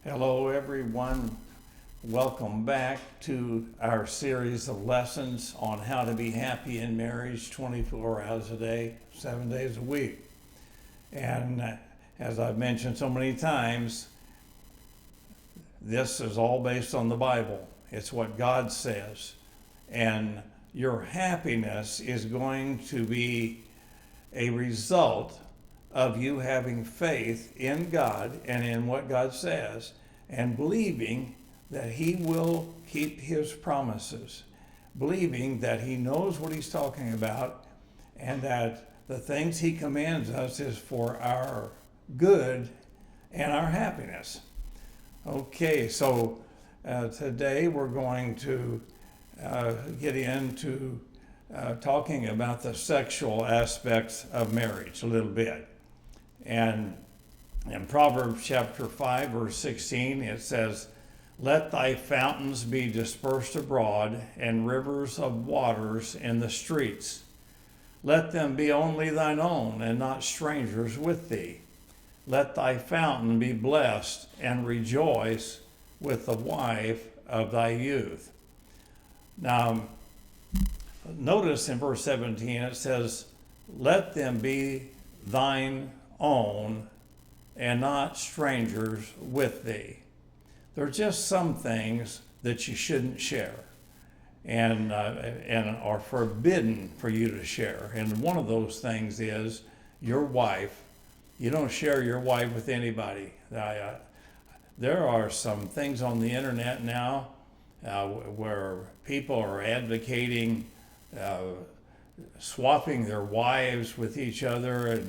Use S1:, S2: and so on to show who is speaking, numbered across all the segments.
S1: Hello, everyone. Welcome back to our series of lessons on how to be happy in marriage 24 hours a day, 7 days a week. And as I've mentioned so many times, this is all based on the Bible. It's what God says. And your happiness is going to be a result of you having faith in God and in what God says and believing that He will keep His promises, believing that He knows what He's talking about and that the things He commands us is for our good and our happiness. Okay, so today we're going to get into talking about the sexual aspects of marriage a little bit. And in Proverbs chapter 5, verse 16, it says, "Let thy fountains be dispersed abroad, and rivers of waters in the streets. Let them be only thine own, and not strangers with thee. Let thy fountain be blessed, and rejoice with the wife of thy youth." Now, notice in verse 17 it says, "Let them be thine own, and not strangers with thee." There are just some things that you shouldn't share and are forbidden for you to share. And one of those things is your wife. You don't share your wife with anybody. There are some things on the internet now where people are advocating swapping their wives with each other,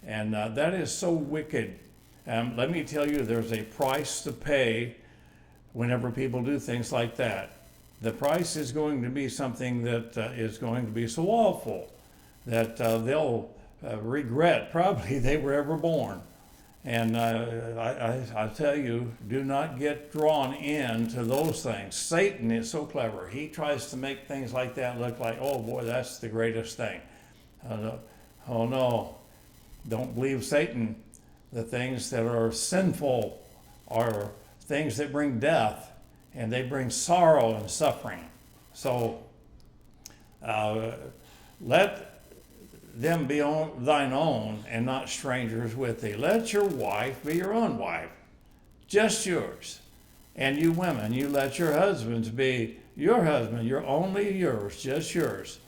S1: and that is so wicked. Let me tell you, there's a price to pay whenever people do things like that. The price is going to be something that is going to be so awful that they'll regret probably they were ever born. And I tell you, do not get drawn into those things. Satan is so clever. He tries to make things like that look like, oh boy, that's the greatest thing. Oh no, don't believe Satan. The things that are sinful are things that bring death, and they bring sorrow and suffering. So let them be thine own, and not strangers with thee. Let your wife be your own wife, just yours. And you women, you let your husbands be your husband, you're only yours, just yours.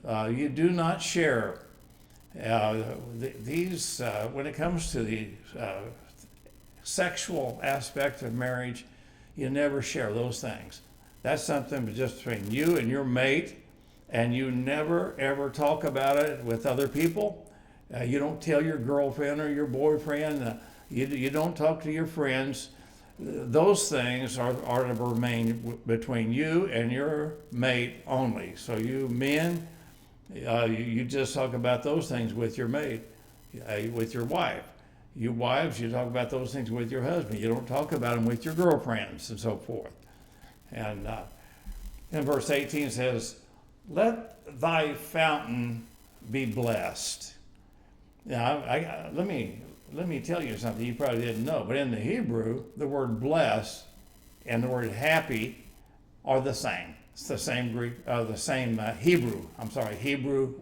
S1: You do not share these, when it comes to the sexual aspect of marriage, you never share those things. That's something just between you and your mate, and you never ever talk about it with other people. You don't tell your girlfriend or your boyfriend. You don't talk to your friends. Those things are to remain between you and your mate only. So you men, you just talk about those things with your mate, with your wife. You wives, you talk about those things with your husband. You don't talk about them with your girlfriends and so forth. And in verse 18 says, "Let thy fountain be blessed." Now, let me tell you something you probably didn't know, but in the Hebrew, the word bless and the word happy are the same. It's the same Hebrew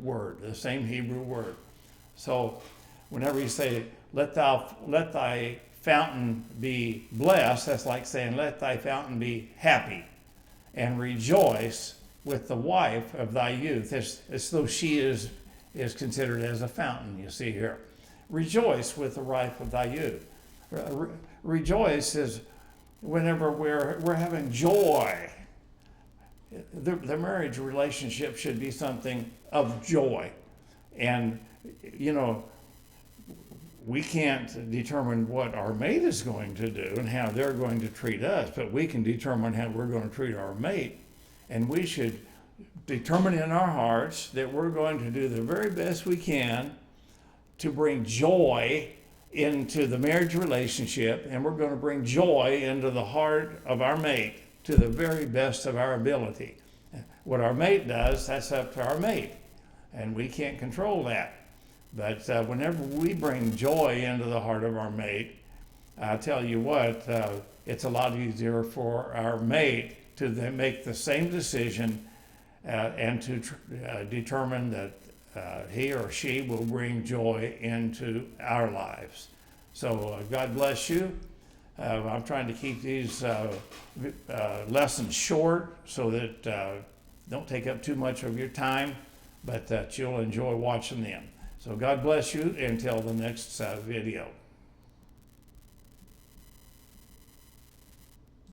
S1: word, the same Hebrew word. So whenever you say, let thy fountain be blessed, that's like saying, let thy fountain be happy and rejoice with the wife of thy youth. As though she is considered as a fountain, you see here. Rejoice with the wife of thy youth. Rejoice is whenever we're having joy. The marriage relationship should be something of joy. And, you know, we can't determine what our mate is going to do and how they're going to treat us, but we can determine how we're going to treat our mate. And we should determine in our hearts that we're going to do the very best we can to bring joy into the marriage relationship, and we're going to bring joy into the heart of our mate to the very best of our ability. What our mate does, that's up to our mate, and we can't control that. But whenever we bring joy into the heart of our mate, I tell you what, it's a lot easier for our mate to then make the same decision and to determine that he or she will bring joy into our lives. So God bless you. I'm trying to keep these lessons short so that don't take up too much of your time, but that you'll enjoy watching them. So God bless you until the next video.